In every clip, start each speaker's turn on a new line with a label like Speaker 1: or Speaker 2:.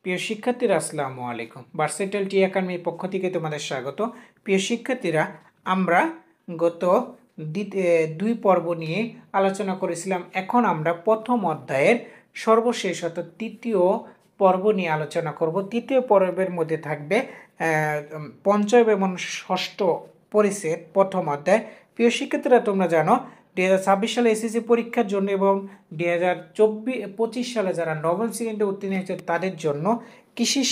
Speaker 1: প্রিয় শিক্ষার্থীরা আসসালামু আলাইকুম। ভার্সেটাইল টি একাডেমির পক্ষ থেকে তোমাদের স্বাগত। প্রিয় শিক্ষার্থীরা, আমরা গত দুই পর্ব নিয়ে আলোচনা করেছিলাম। এখন আমরা প্রথম অধ্যায়ের সর্বশেষ অর্থাৎ তৃতীয় পর্ব নিয়ে আলোচনা করব। তৃতীয় পর্বের মধ্যে থাকবে পঞ্চম এবং ষষ্ঠ পরিচ্ছেদ প্রথম অধ্যায়। প্রিয় শিক্ষার্থীরা, তোমরা জানো 2026 সালে এসএসসি পরীক্ষার জন্য এবং 2025 সালে যারা নবম শ্রেণীতে উত্তীর্ণ হয়েছে তাদের জন্য কৃষি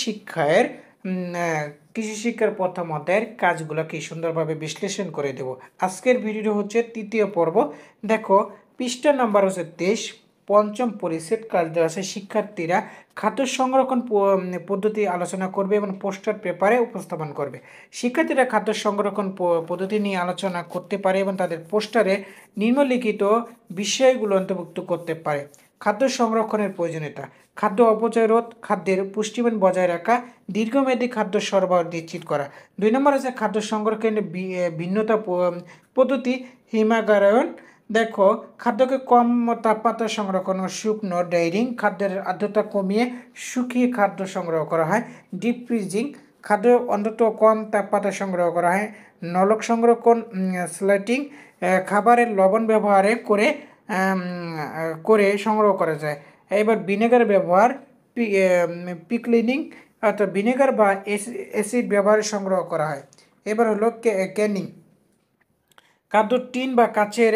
Speaker 1: শিক্ষার প্রথম অধ্যায়ের কাজগুলো কি সুন্দরভাবে বিশ্লেষণ করে দেব। আজকের ভিডিও হচ্ছে তৃতীয় পর্ব। দেখো, পৃষ্ঠা নাম্বার হচ্ছে 23, পঞ্চম পরিচ্ছেদ কাজ দেওয়া আছে। শিক্ষার্থীরা খাদ্য সংরক্ষণ পদ্ধতি আলোচনা করবে এবং পোস্টার পেপারে উপস্থাপন করবে। শিক্ষার্থীরা খাদ্য সংরক্ষণ পদ্ধতি নিয়ে আলোচনা করতে পারে এবং তাদের পোস্টারে নিম্নলিখিত বিষয়গুলো অন্তর্ভুক্ত করতে পারে। খাদ্য সংরক্ষণের প্রয়োজনীয়তা: খাদ্য অপচয় রোধ, খাদ্যের পুষ্টিমান বজায় রাখা, দীর্ঘমেয়াদী খাদ্য সরবরাহ নিশ্চিত করা। 2 নম্বর আছে খাদ্য সংরক্ষণের ভিন্নতা পদ্ধতি হিমাগারায়ন। দেখো, খাদ্যকে কম তাপমাত্রা সংরক্ষণ ও শুকনো ড্রাইরিং, খাদ্যের আর্দ্রতা কমিয়ে শুকিয়ে খাদ্য সংগ্রহ করা হয়। ডিপ ফ্রিজিং, খাদ্য অন্তত কম তাপমাত্রা সংগ্রহ করা হয়। নলক সংরক্ষণ, স্ল্যাটিং, খাবারের লবণ ব্যবহারে করে সংগ্রহ করা যায়। এবার ভিনেগার ব্যবহার, পিকলিনিং অর্থাৎ ভিনেগার বা অ্যাসিড ব্যবহারে সংগ্রহ করা হয়। এবার হলো ক্যানিং, খাদ্য টিন বা কাচের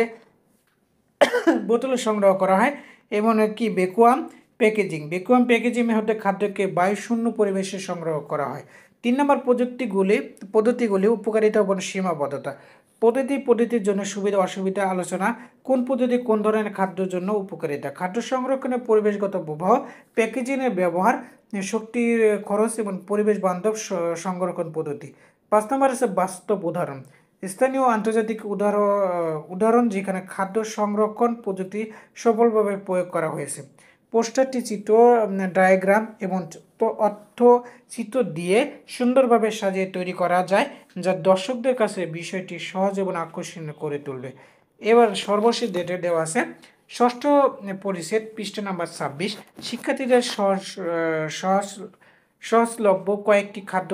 Speaker 1: বোতলে সংগ্রহ করা হয়। এবং কি ভ্যাকুয়াম প্যাকেজিং হতে খাদ্যকে বায়ুশূন্য পরিবেশে সংগ্রহ করা হয়। 3 নম্বর পদ্ধতিগুলি উপকারিতা এবং সীমাবদ্ধতা। পদ্ধতির জন্য সুবিধা অসুবিধা আলোচনা। কোন পদ্ধতি কোন ধরনের খাদ্যের জন্য উপকারিতা, খাদ্য সংরক্ষণের পরিবেশগত প্রভাব, প্যাকেজিংয়ের ব্যবহার, শক্তির খরচ এবং পরিবেশ বান্ধব সংরক্ষণ পদ্ধতি। 5 নম্বর আছে বাস্তব উদাহরণ, স্থানীয় আন্তর্জাতিক উদাহরণ যেখানে খাদ্য সংরক্ষণ প্রযুক্তি সফলভাবে প্রয়োগ করা হয়েছে। পোস্টারটি চিত্র, ডায়াগ্রাম এবং চিত্র দিয়ে সুন্দরভাবে সাজিয়ে তৈরি করা যায়, যা দর্শকদের কাছে বিষয়টি সহজ এবং আকর্ষণীয় করে তুলবে। এবার সর্বশেষ যেটা দেওয়া আছে, ষষ্ঠ পরিচ্ছেদ পৃষ্ঠা নাম্বার 26, শিক্ষার্থীদের সহজলভ্য কয়েকটি খাদ্য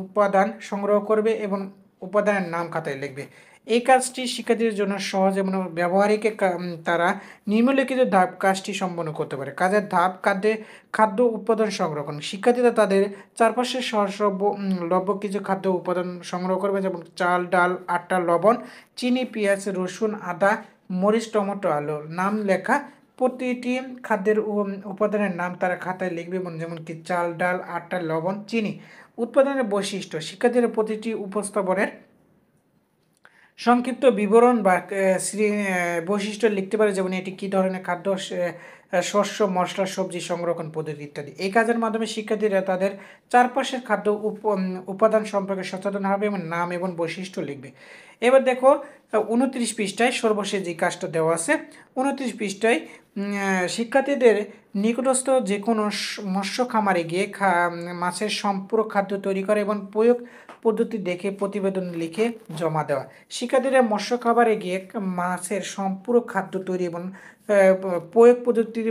Speaker 1: উপাদান সংগ্রহ করবে এবং উপাদানের নাম খাতায় লিখবে। এই কাজটি শিক্ষার্থীদের জন্য সহজ এবং ব্যবহারিক। তারা নিম্নলিখিত ধাপ কাজটি সম্পন্ন করতে পারে। কাজের ধাপ: খাদ্য উৎপাদন সংরক্ষণ। শিক্ষার্থীরা তাদের চারপাশে সহজলভ্য কিছু খাদ্য উপাদান সংগ্রহ করবে, যেমন চাল, ডাল, আটা, লবণ, চিনি, পেঁয়াজ, রসুন, আদা, মরিচ, টমেটো, আলু। নাম লেখা: প্রতিটি খাদ্যের উপাদানের নাম তারা খাতায় লিখবে, যেমন কি চাল, ডাল, আটা, লবণ, চিনি। উৎপাদনের বৈশিষ্ট্য: শিক্ষার্থীরা প্রতিটি উপস্থাপনের সংক্ষিপ্ত বিবরণ বা বৈশিষ্ট্য লিখতে পারে, যেমন এটি কী ধরনের খাদ্য, শস্য, মশলা, সবজি সংরক্ষণ পদ্ধতি ইত্যাদি। এই কাজের মাধ্যমে শিক্ষার্থীরা তাদের চারপাশের খাদ্য উপাদান সম্পর্কে সচেতন হবে এবং নাম এবং বৈশিষ্ট্য লিখবে। এবার দেখো 29 পৃষ্ঠায় সর্বশেষ যে কাজটা দেওয়া আছে। 29 পৃষ্ঠায় শিক্ষার্থীদের নিকটস্থ যে কোনো মৎস্য খামারে গিয়ে মাছের সম্পূরক খাদ্য তৈরি করে এবং প্রয়োগ পদ্ধতি দেখে প্রতিবেদন লিখে জমা দেওয়া। শিক্ষার্থীরা মৎস্য খাবারে গিয়ে মাছের সম্পূরক খাদ্য তৈরি এবং প্রয়োগ পদ্ধতির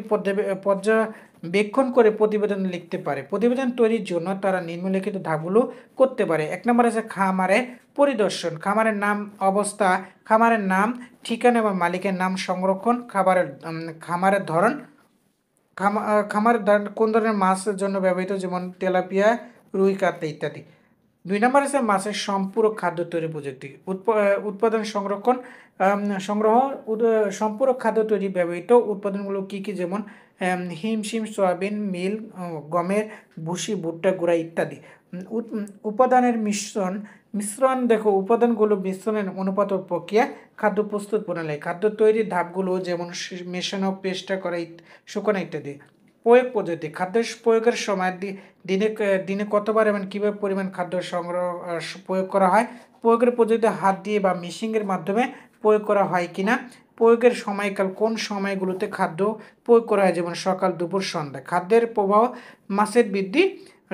Speaker 1: পর্যবেক্ষণ করে প্রতিবেদন লিখতে পারে। প্রতিবেদন তৈরির জন্য তারা নিম্নলিখিত ধাপগুলো করতে পারে। 1 নম্বর আছে খামারের পরিদর্শন। খামারের নাম, অবস্থা, খামারের নাম, ঠিকানা এবং মালিকের নাম সংরক্ষণ। খামারের ধরন, কোন ধরনের মাছের জন্য ব্যবহৃত, যেমন তেলাপিয়া, রুই, কাতলা ইত্যাদি। 2 নম্বর আছে মাছের সম্পূরক খাদ্য তৈরি প্রযুক্তি। উৎপাদন সম্পূরক খাদ্য তৈরি ব্যবহৃত উৎপাদনগুলো কী কী, যেমন হিমশিম, সয়াবিন, মিল, গমের ভুসি, ভুট্টা গুঁড়া ইত্যাদি। উপাদানের মিশ্রণ দেখো, উপাদানগুলো মিশ্রণের অনুপাত ও প্রক্রিয়া। খাদ্য প্রস্তুত প্রণালী, খাদ্য তৈরির ধাপগুলো, যেমন মেশানো, পেস্ট করা, শুকানো ইত্যাদি। প্রয়োগ পদ্ধতি, খাদ্য প্রয়োগের সময় দিনে কতবার এবং কীভাবে পরিমাণ খাদ্য প্রয়োগ করা হয়। প্রয়োগের পদ্ধতি হাত দিয়ে বা মেশিনের মাধ্যমে প্রয়োগ করা হয় কিনা। প্রয়োগের সময়কাল, কোন সময়গুলোতে খাদ্য প্রয়োগ করা হয়, যেমন সকাল, দুপুর, সন্ধ্যা। খাদ্যের প্রভাব, মাছের বৃদ্ধি,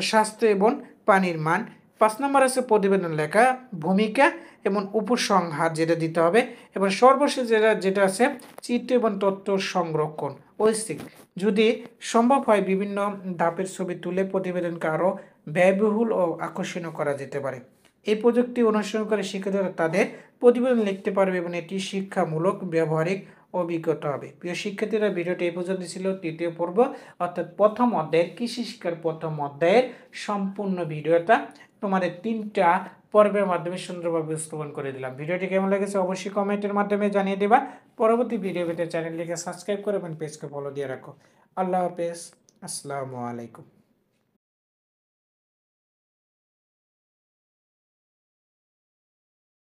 Speaker 1: স্বাস্থ্য এবং পানির মান। 5 নম্বর আছে প্রতিবেদন লেখা, ভূমিকা এবং উপসংহার যেটা দিতে হবে। এবং সর্বশেষ যেটা আছে চিত্র এবং তথ্য সংরক্ষণ ঐচ্ছিক। যদি সম্ভব হয় বিভিন্ন ধাপের ছবি তুলে প্রতিবেদনকে আরও ব্যয়বহুল ও আকর্ষণীয় করা যেতে পারে। এই প্রযুক্তি অনুসরণ করে শিক্ষার্থীরা তাদের প্রতিবেদন লিখতে পারবে এবং এটি শিক্ষামূলক ব্যবহারিক অভিজ্ঞতা হবে। প্রিয় শিক্ষার্থীরা, ভিডিওটি এই পর্যন্ত ছিল তৃতীয় পর্ব অর্থাৎ প্রথম অধ্যায়ের কৃষি শিক্ষার প্রথম অধ্যায়ের সম্পূর্ণ ভিডিওটা তোমাদের 3টা পর্বের মাধ্যমে সুন্দরভাবে উপস্থাপন করে দিলাম। ভিডিওটি কেমন লেগেছে অবশ্যই কমেন্টের মাধ্যমে জানিয়ে দেবা। পরবর্তী ভিডিও পেতে চ্যানেলটিকে সাবস্ক্রাইব করে এবং পেজকে ফলো দিয়ে রাখো। আল্লাহ হাফেজ। আসসালামু আলাইকুম।